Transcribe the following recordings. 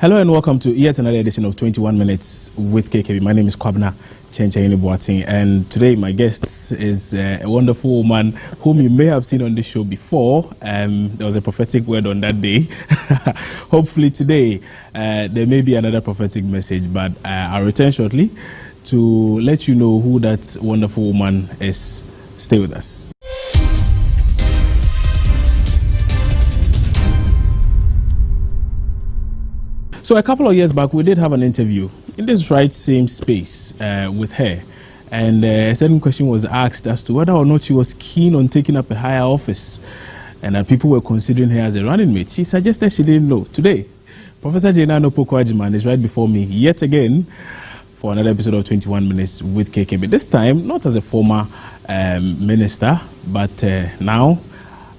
Hello and welcome to yet another edition of 21 Minutes with KKB. My name is Naana Jane Opoku-Agyemang, and today my guest is a wonderful woman whom you may have seen on this show before. There was a prophetic word on that day. Hopefully today there may be another prophetic message, but I'll return shortly to let you know who that wonderful woman is. Stay with us. So a couple of years back, we did have an interview in this same space with her. And a certain question was asked as to whether or not she was keen on taking up a higher office and that people were considering her as a running mate. She suggested she didn't know. Today, Professor Naana Opoku-Agyemang is right before me yet again for another episode of 21 Minutes with KKB. This time, not as a former minister, but now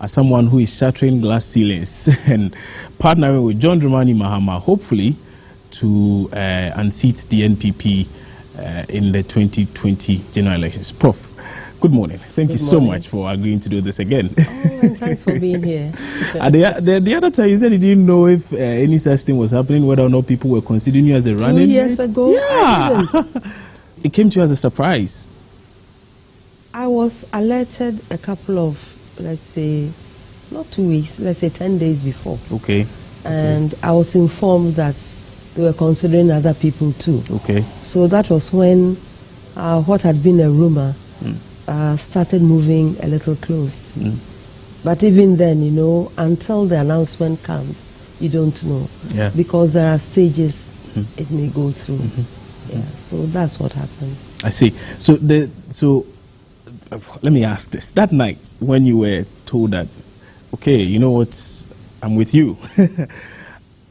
as someone who is shattering glass ceilings and partnering with John Dramani Mahama, hopefully to unseat the NPP in the 2020 general elections. Prof, good morning. Thank you so much for agreeing to do this again. Oh, and thanks for being here. The other time you said you didn't know if any such thing was happening, whether or not people were considering you as a running mate. 2 years ago, yeah. I didn't. It came to you as a surprise. I was alerted a couple of, let's say, not 2 weeks, let's say 10 days before. Okay. And I was informed that they were considering other people too. Okay. So that was when what had been a rumor started moving a little close. But even then, you know, until the announcement comes, you don't know. Yeah. Because there are stages it may go through. Yeah. So that's what happened. I see. So let me ask this. That night when you were told that, okay, you know what, I'm with you,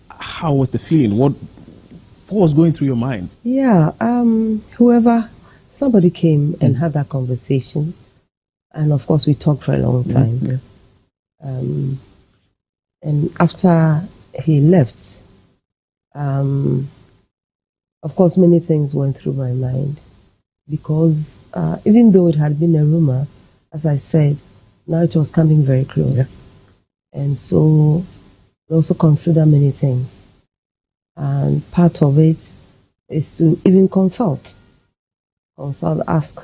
how was the feeling? What was going through your mind? Yeah, somebody came and had that conversation, and of course we talked for a long time. Yeah. And after he left, of course many things went through my mind, because even though it had been a rumor, as I said, now it was coming very close. Yeah. And so we also consider many things. And part of it is to even consult, ask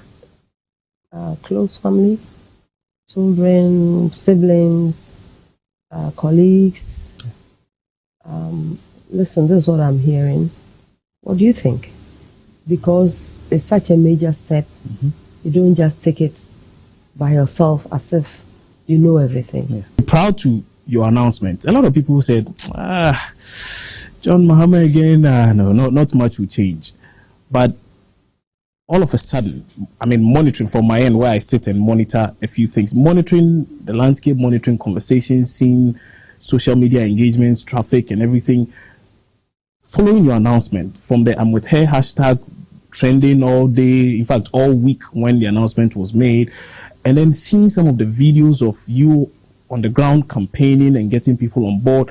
close family, children, siblings, colleagues. Listen, this is what I'm hearing. What do you think? Because it's such a major step. You don't just take it by yourself as if you know everything. Yeah. Proud to your announcement. A lot of people said, John Mahama again, no, not much will change. But all of a sudden, I mean, monitoring from my end where I sit and monitor a few things, monitoring the landscape, monitoring conversations, seeing social media engagements, traffic and everything, following your announcement from the I'm with her hashtag trending all day, in fact, all week when the announcement was made, and then seeing some of the videos of you on the ground campaigning and getting people on board,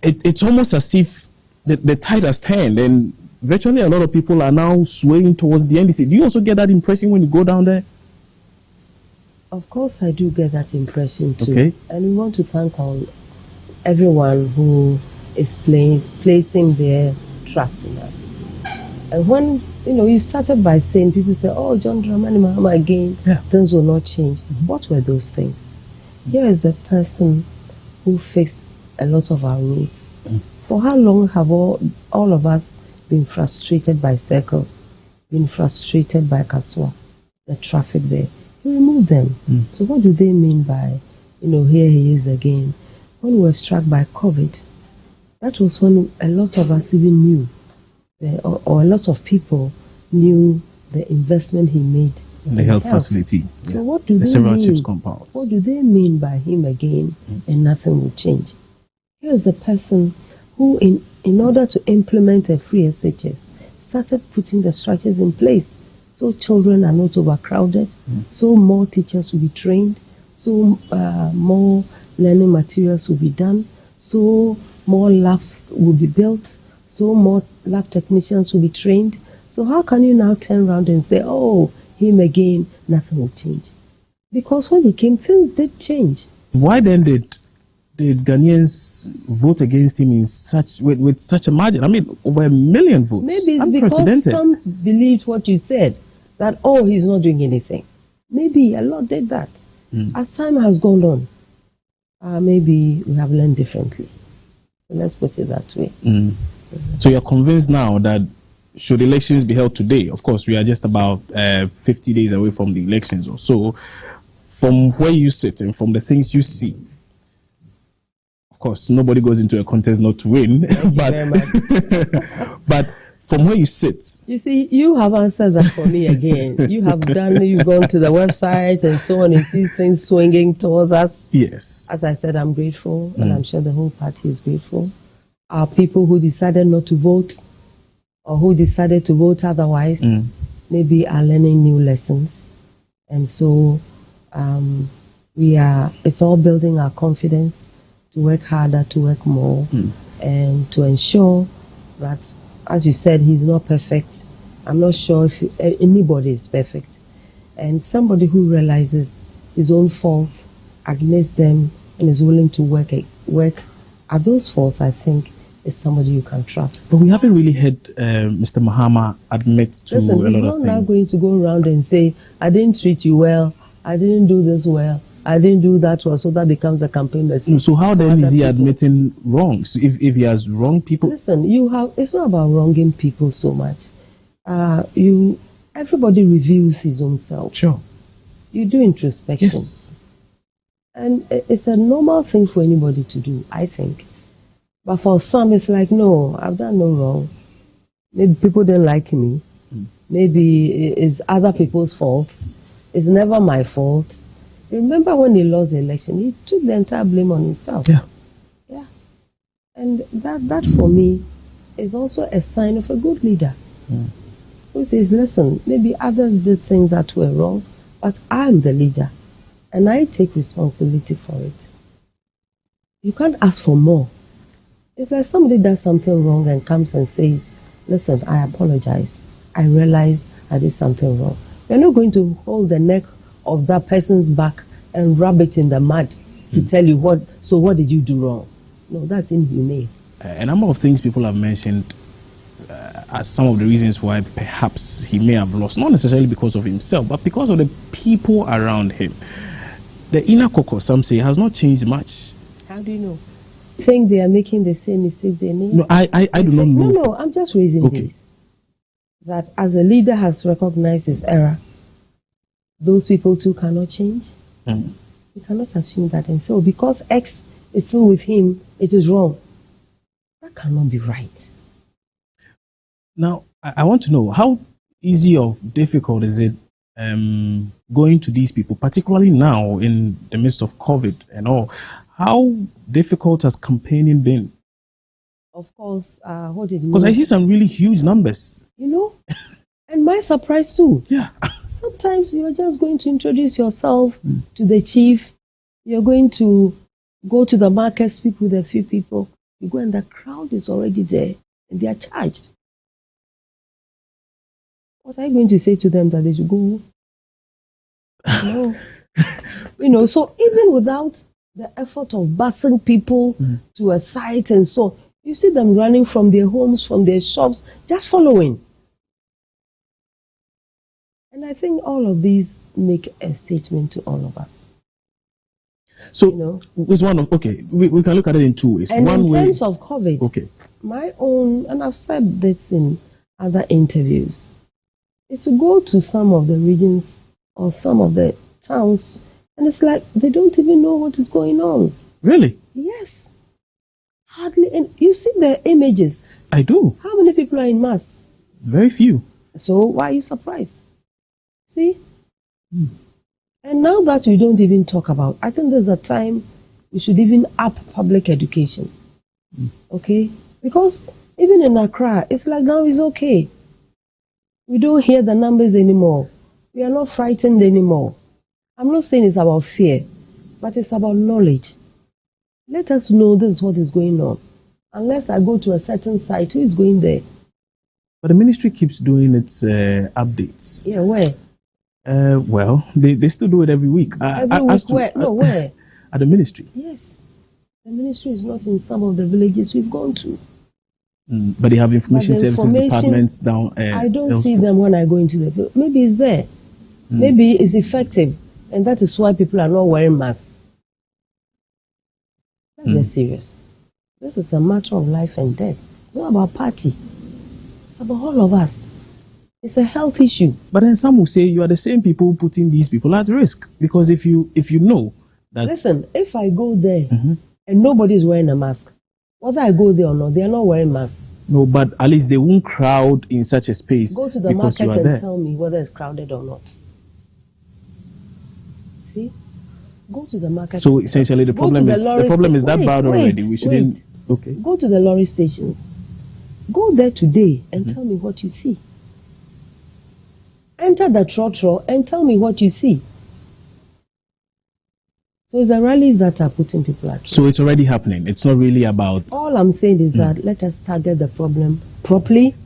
it's almost as if the tide has turned and virtually a lot of people are now swaying towards the NDC. Do you also get that impression when you go down there? Of course I do get that impression too. Okay. And we want to thank everyone who is placing their trust in us. And when you started by saying, people say, oh, John Dramani Mahama again, things will not change. What were those things? Here is a person who fixed a lot of our routes. For how long have all of us been frustrated by Circle, been frustrated by Kaswa, the traffic there? He removed them. So what do they mean by, here he is again? When we were struck by COVID, that was when a lot of us even knew, or a lot of people knew the investment he made in the health facility. So what do they mean? What do they mean by him again and nothing will change? Here's a person who, in order to implement a free SHS, started putting the structures in place so children are not overcrowded, so more teachers will be trained, so more learning materials will be done, so more labs will be built, so more lab technicians will be trained. So how can you now turn around and say, oh, him again, nothing will change? Because when he came, things did change. Why then did did Ghanaians vote against him in with such a margin? I mean, over 1 million votes. Maybe it's because some believed what you said, that, oh, he's not doing anything. Maybe a lot did that. As time has gone on, maybe we have learned differently. So let's put it that way. So you're convinced now that should elections be held today, of course, we are just about 50 days away from the elections or so, from where you sit and from the things you see, of course, nobody goes into a contest not to win, but from where you sit. You see, you have answered that for me again. You've gone to the website and so on, and see things swinging towards us. Yes. As I said, I'm grateful, and I'm sure the whole party is grateful. Our people who decided not to vote, or who decided to vote otherwise, maybe are learning new lessons. And so it's all building our confidence to work harder, to work more, and to ensure that, as you said, he's not perfect. I'm not sure if anybody is perfect. And somebody who realizes his own faults, admits them, and is willing to work at those faults, I think, is somebody you can trust. But we haven't really heard Mr. Mahama admit to a lot of things. He's not now going to go around and say, I didn't treat you well, I didn't do this well, I didn't do that well, so that becomes a campaign message. So how then is he admitting wrongs? If he has wronged people? Listen, it's not about wronging people so much. Everybody reviews his own self. Sure. You do introspection. Yes. And it's a normal thing for anybody to do, I think. But for some, it's like, no, I've done no wrong. Maybe people didn't like me. Maybe it's other people's fault. It's never my fault. You remember when he lost the election, he took the entire blame on himself. Yeah. Yeah. And that for me is also a sign of a good leader. Who says, listen, maybe others did things that were wrong, but I'm the leader. And I take responsibility for it. You can't ask for more. It's like somebody does something wrong and comes and says, listen, I apologize. I realize I did something wrong. You're not going to hold the neck of that person's back and rub it in the mud to tell you what did you do wrong? No, that's inhumane. A number of things people have mentioned as some of the reasons why perhaps he may have lost, not necessarily because of himself, but because of the people around him. The inner caucus, some say, has not changed much. How do you know? Think they are making the same mistakes they made? No, I do not know. No, I'm just raising this. That as a leader has recognized his error, those people too cannot change. You cannot assume that and say, oh, because X is still with him, it is wrong. That cannot be right. Now, I want to know, how easy or difficult is it going to these people, particularly now in the midst of COVID and all? How difficult has campaigning been? Of course, what did you Because I see some really huge numbers. You know? And my surprise too. Yeah. Sometimes you're just going to introduce yourself to the chief. You're going to go to the market, speak with a few people. You go and the crowd is already there and they are charged. What are you going to say to them that they should go? No. So even without the effort of busing people to a site and so on, you see them running from their homes, from their shops, just following. And I think all of these make a statement to all of us. So, it's one of, we can look at it in two ways. And in terms of COVID, my own, and I've said this in other interviews, is to go to some of the regions or some of the towns, and it's like they don't even know what is going on. Really? Yes. Hardly. And you see the images. I do. How many people are in masks? Very few. So why are you surprised? See? And now that we don't even talk about, I think there's a time we should even up public education. Okay? Because even in Accra, it's like now it's okay. We don't hear the numbers anymore. We are not frightened anymore. I'm not saying it's about fear, but it's about knowledge. Let us know this is what is going on. Unless I go to a certain site, who is going there? But the ministry keeps doing its updates. Yeah, where? Well, they still do it every week. Every week, where? No, where? At the ministry. Yes. The ministry is not in some of the villages we've gone to. But they have information services departments down. I don't see them when I go into the field. Maybe it's there. Maybe it's effective. And that is why people are not wearing masks. Let's get serious. This is a matter of life and death. It's not about party. It's about all of us. It's a health issue. But then some will say you are the same people putting these people at risk. Because if you know that... Listen, if I go there and nobody is wearing a mask, whether I go there or not, they are not wearing masks. No, but at least they won't crowd in such a space. Go to the market and tell me whether it's crowded or not. See? Go to the market. So essentially the problem is that bad already. We shouldn't... Okay. Go to the lorry stations. Go there today and tell me what you see. Enter the trotro and tell me what you see. So it's the rallies that are putting people at risk. So it's already happening. It's not really about... All I'm saying is that let us target the problem properly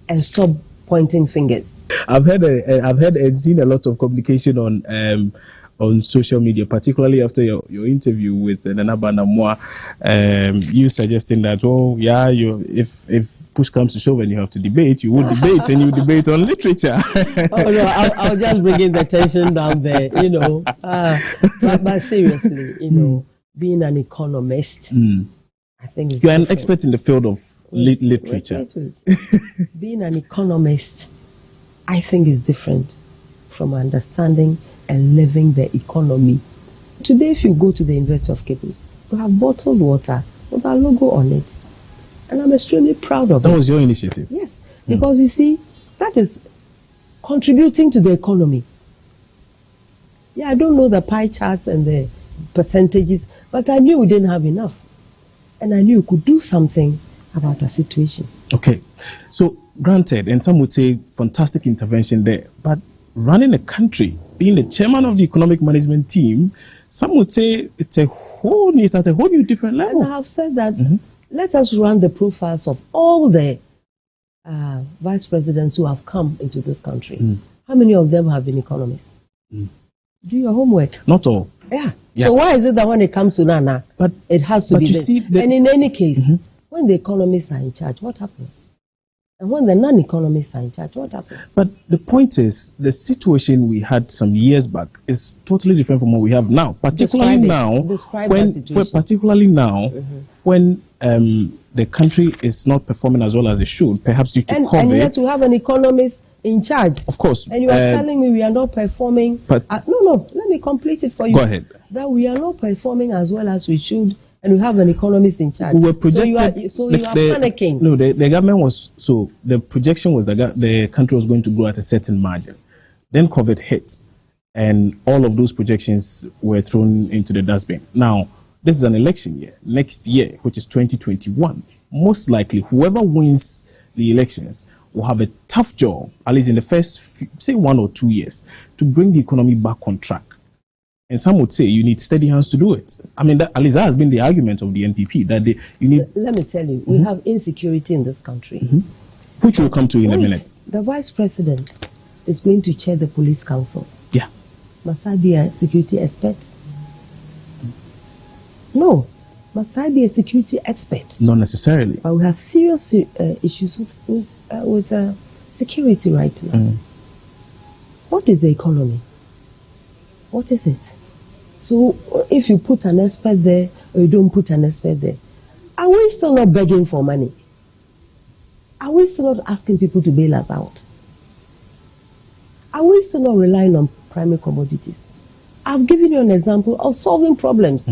and stop pointing fingers. I've heard and seen a lot of communication on social media, particularly after your interview with Nana Banamwa, you suggesting that, oh yeah, if push comes to shove and you have to debate, you would debate and you debate on literature. Oh no, I'll just bring the tension down there, you know. But seriously, you know, being an economist, I think it's you're an expert in the field of literature. Wait. Being an economist, I think is different from understanding and living the economy. Today, if you go to the University of Cape, we have bottled water with our logo on it. And I'm extremely proud of it. That was your initiative? Yes, because you see, that is contributing to the economy. Yeah, I don't know the pie charts and the percentages, but I knew we didn't have enough. And I knew we could do something about the situation. Okay, so granted, and some would say fantastic intervention there, but running a country, being the chairman of the economic management team, some would say it's at a whole new different level. And I have said that let us run the profiles of all the vice presidents who have come into this country. How many of them have been economists? Do your homework. Not all. Yeah. So why is it that when it comes to Nana, it has to be this? And in any case, when the economists are in charge, what happens? And when the non-economists are in charge, what happens? But the point is, the situation we had some years back is totally different from what we have now. Particularly now, when the country is not performing as well as it should, perhaps due to COVID. And yet we have an economist in charge. Of course. And you are telling me we are not performing. But no, let me complete it for you. Go ahead. That we are not performing as well as we should, and we have an economist in charge. We were projected. So you are panicking. No, the government was, so the projection was that the country was going to grow at a certain margin. Then COVID hit, and all of those projections were thrown into the dustbin. Now, this is an election year. Next year, which is 2021, most likely whoever wins the elections will have a tough job, at least in the first, say, 1 or 2 years, to bring the economy back on track. And some would say you need steady hands to do it. I mean, at least that has been the argument of the NPP, that you need... Let me tell you, we have insecurity in this country. Which we'll come to in a minute. The vice president is going to chair the police council. Yeah. Must I be a security expert? No. Must I be a security expert? Not necessarily. But we have serious issues with security right now. What is the economy? What is it? So if you put an expert there or you don't put an expert there, are we still not begging for money? Are we still not asking people to bail us out? Are we still not relying on primary commodities? I've given you an example of solving problems.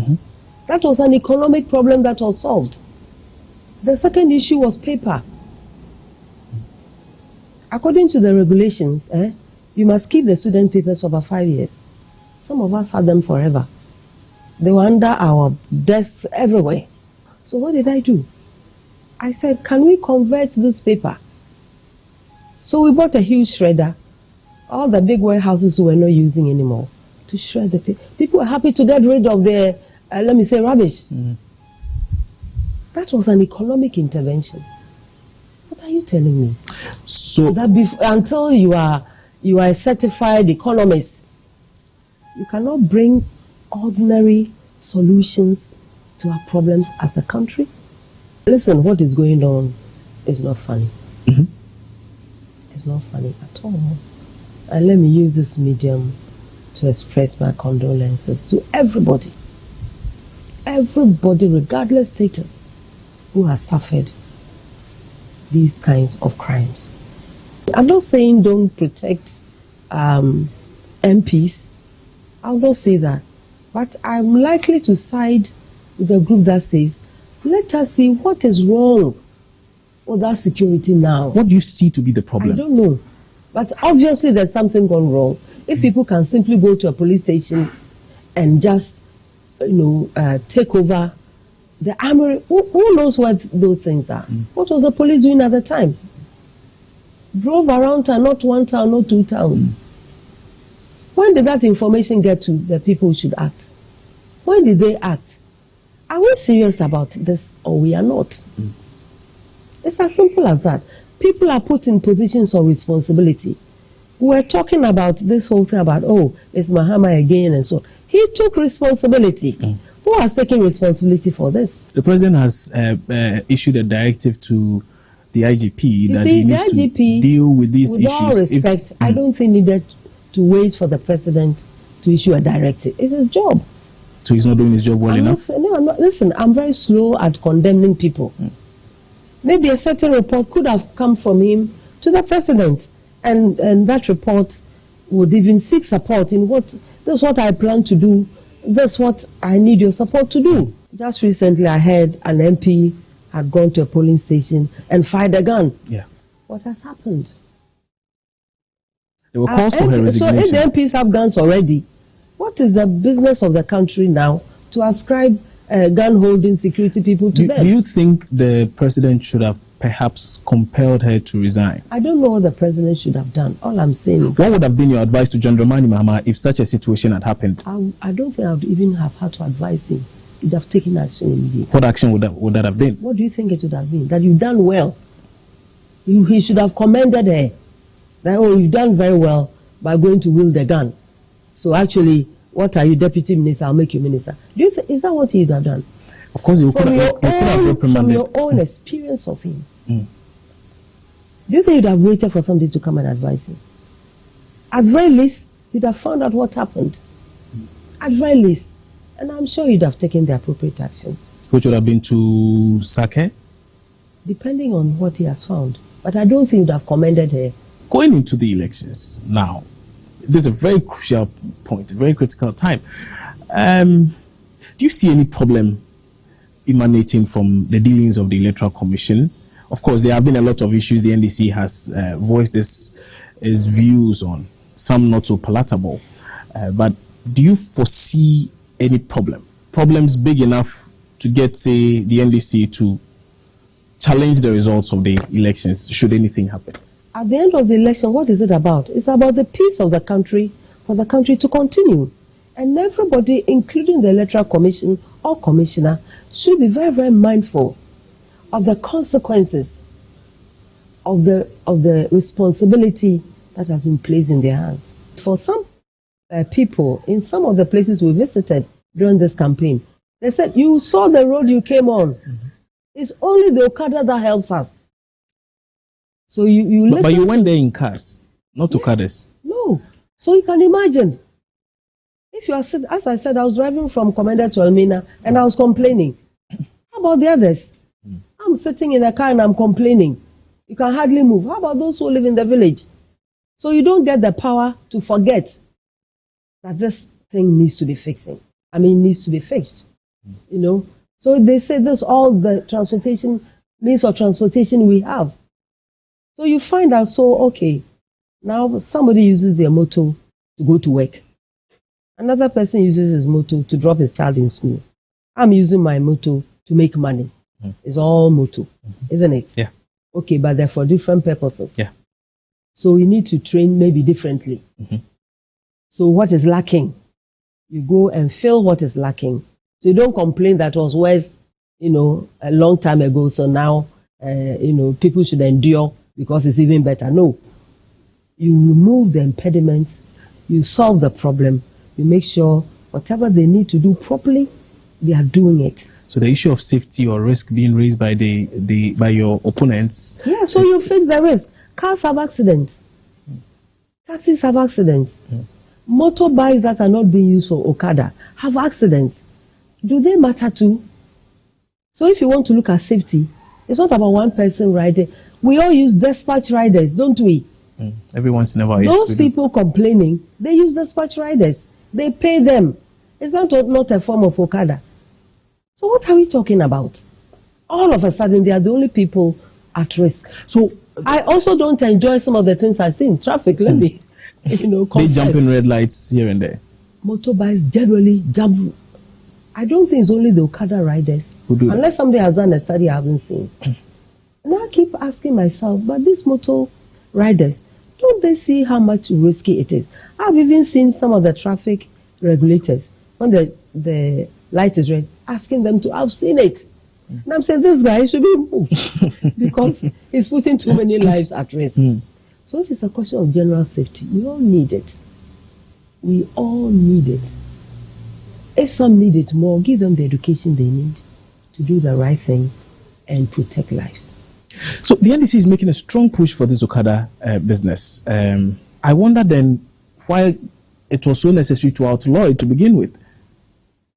That was an economic problem that was solved. The second issue was paper. According to the regulations, you must keep the student papers over 5 years. Some of us had them forever. They were under our desks everywhere. So what did I do? I said, can we convert this paper? So we bought a huge shredder. All the big warehouses we were not using anymore to shred the paper. People were happy to get rid of their, let me say, rubbish. That was an economic intervention. What are you telling me? So that until you are a certified economist, you cannot bring ordinary solutions to our problems as a country? Listen, what is going on is not funny. Mm-hmm. It's not funny at all. And let me use this medium to express my condolences to everybody. Everybody, regardless status, who has suffered these kinds of crimes. I'm not saying don't protect MPs. I'll not say that. But I'm likely to side with a group that says, let us see what is wrong with that security now. What do you see to be the problem? I don't know. But obviously there's something gone wrong. If people can simply go to a police station and just, take over the armory, who knows what those things are? What was the police doing at the time? Drove around town, not one town, not two towns. When did that information get to the people who should act? When did they act? Are we serious about this or we are not? It's as simple as that. People are put in positions of responsibility. We're talking about this whole thing about, it's Mahama again and so on. He took responsibility. Who has taken responsibility for this? The president has issued a directive to the IGP he needs to deal with these issues. With all respect, I don't think needed to wait for the president to issue a directive. It's his job. So he's not doing his job well enough? I'm not. Listen, I'm very slow at condemning people. Maybe a certain report could have come from him to the president, and that report would even seek support in this is what I plan to do, this is what I need your support to do. Just recently I heard an MP had gone to a polling station and fired a gun. Yeah. What has happened? There were calls for her resignation. So if the MPs have guns already, what is the business of the country now to ascribe gun-holding security people to them? Do you think the president should have perhaps compelled her to resign? I don't know what the president should have done. All I'm saying is... What would have been your advice to John Dramani Mahama if such a situation had happened? I don't think I would even have had to advise him. He'd have taken action immediately. What action would that have been? What do you think it would have been? That you've done well. He should have commended her. That, you've done very well by going to wield the gun. So actually, what are you, deputy minister? I'll make you minister. Do you think, is that what he would have done? Of course, he could have reprimanded. From your own experience of him. Do you think you'd have waited for somebody to come and advise him? At very least, you'd have found out what happened. At very least. And I'm sure you'd have taken the appropriate action. Which would have been to sack her? Depending on what he has found. But I don't think you'd have commended her. Going into the elections now, this is a very crucial point, a very critical time. Do you see any problem emanating from the dealings of the Electoral Commission? Of course, there have been a lot of issues the NDC has voiced its views on, some not so palatable. But do you foresee any problems big enough to get, say, the NDC to challenge the results of the elections, should anything happen? At the end of the election, what is it about? It's about the peace of the country, for the country to continue. And everybody, including the Electoral Commission or Commissioner, should be very, very mindful of the consequences of the responsibility that has been placed in their hands. For some people, in some of the places we visited during this campaign, they said, you saw the road you came on. It's only the Okada that helps us. So you listen. But you went there in cars, not Okadas. No. So you can imagine. If you are, as I said, I was driving from Commander to Elmina and I was complaining. How about the others? I'm sitting in a car and I'm complaining. You can hardly move. How about those who live in the village? So you don't get the power to forget that this thing needs to be fixing. Needs to be fixed. So they say this all the means of transportation we have. So you find out, okay, now somebody uses their motor to go to work. Another person uses his motor to drop his child in school. I'm using my motor to make money. It's all motor, isn't it? Yeah. Okay, but they're for different purposes. Yeah. So you need to train maybe differently. So what is lacking? You go and fill what is lacking. So you don't complain that was worse, a long time ago. So now, people should endure because it's even better. No. You remove the impediments. You solve the problem. You make sure whatever they need to do properly, they are doing it. So the issue of safety or risk being raised by by your opponents. Yeah, so you fix the risk. Cars have accidents. Taxis have accidents. Motorbikes that are not being used for Okada have accidents. Do they matter too? So if you want to look at safety, it's not about one person riding. We all use dispatch riders, don't we? Every once in a while. Those people complaining, they use dispatch riders. They pay them. It's not a form of Okada. So what are we talking about? All of a sudden, they are the only people at risk. So I also don't enjoy some of the things I see in traffic. Let me, they jump in red lights here and there. Motorbikes generally jump. I don't think it's only the Okada riders. Who do unless somebody has done a study I haven't seen. And I keep asking myself, but these motor riders, don't they see how much risky it is? I've even seen some of the traffic regulators, when the light is red, asking them to, I've seen it. And I'm saying, this guy should be moved because he's putting too many lives at risk. So it is a question of general safety. We all need it. We all need it. If some need it more, give them the education they need to do the right thing and protect lives. So the NDC is making a strong push for this Okada business. I wonder then why it was so necessary to outlaw it to begin with.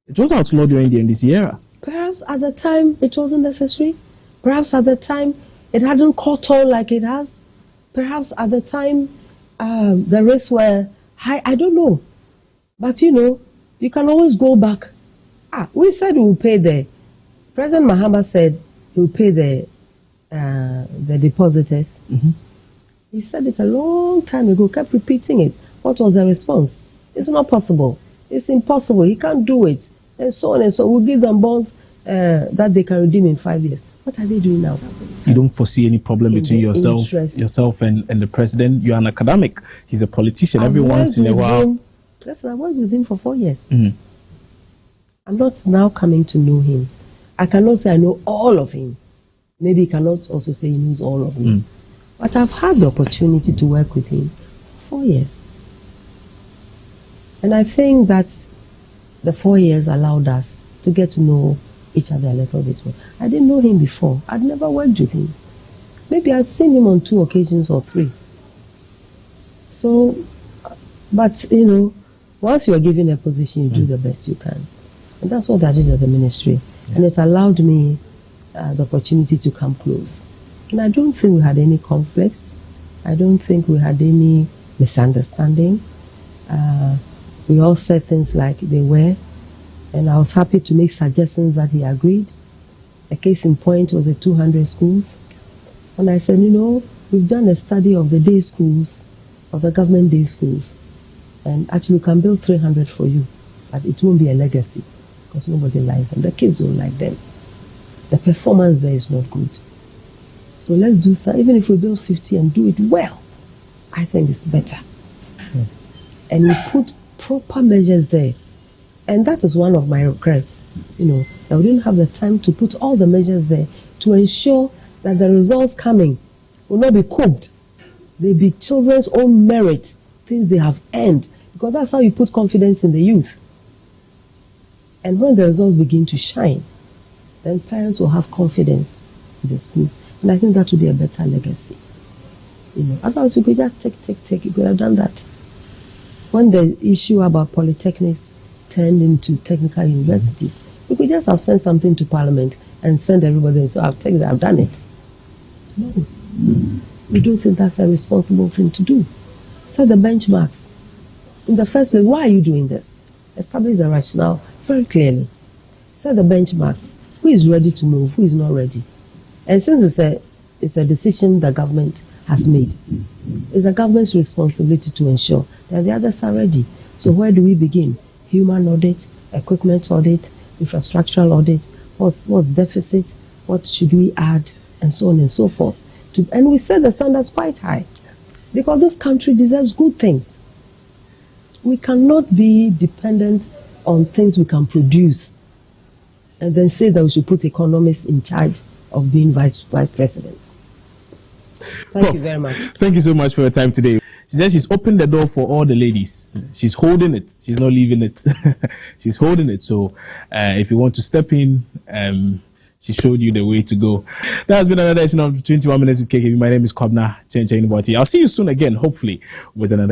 It was outlawed during the NDC era. Perhaps at the time it wasn't necessary. Perhaps at the time it hadn't caught on like it has. Perhaps at the time the risks were high. I don't know. But you know, you can always go back. We said we will pay President Mahama said he will pay the depositors. He said it a long time ago, kept repeating it. What was the response? It's not possible. It's impossible. He can't do it. And so on and so on. We'll give them bonds that they can redeem in 5 years. What are they doing now? You don't foresee any problem between yourself and the president? You're an academic. He's a politician. Every once in a while. Listen, I worked with him for 4 years. I'm not now coming to know him. I cannot say I know all of him. Maybe he cannot also say he knows all of me. But I've had the opportunity to work with him for 4 years. And I think that the 4 years allowed us to get to know each other a little bit more. I didn't know him before. I'd never worked with him. Maybe I'd seen him on 2 occasions or 3. So, but you know, once you are given a position, you do the best you can. And that's what I did at the ministry. And it allowed me the opportunity to come close. And I don't think we had any conflicts. I don't think we had any misunderstanding. We all said things like they were. And I was happy to make suggestions that he agreed. A case in point was the 200 schools. And I said, you know, we've done a study of the day schools, of the government day schools. And actually we can build 300 for you. But it won't be a legacy because nobody likes them. The kids don't like them. The performance there is not good. So let's do some, even if we build 50 and do it well, I think it's better. And we put proper measures there. And that is one of my regrets, you know, that we didn't have the time to put all the measures there to ensure that the results coming will not be cooked. They be children's own merit, things they have earned, because that's how you put confidence in the youth. And when the results begin to shine, then parents will have confidence in the schools. And I think that would be a better legacy. You know, otherwise we could just take. You could have done that. When the issue about polytechnics turned into technical university, we could just have sent something to Parliament and send everybody and say, I've done it. No. We don't think that's a responsible thing to do. Set the benchmarks. In the first place, why are you doing this? Establish the rationale very clearly. Set the benchmarks. Who is ready to move? Who is not ready? And since it's a decision the government has made, it's the government's responsibility to ensure that the others are ready. So where do we begin? Human audit, equipment audit, infrastructural audit, what's deficit, what should we add, and so on and so forth. And we set the standards quite high because this country deserves good things. We cannot be dependent on things we can produce and then say that we should put economists in charge of being vice presidents. Thank you very much. Thank you so much for your time today. She said she's opened the door for all the ladies. She's holding it. She's not leaving it. She's holding it. So if you want to step in, she showed you the way to go. That has been another edition of 21 Minutes with KKB. My name is Naana Jane Opoku-Agyemang. I'll see you soon again, hopefully, with another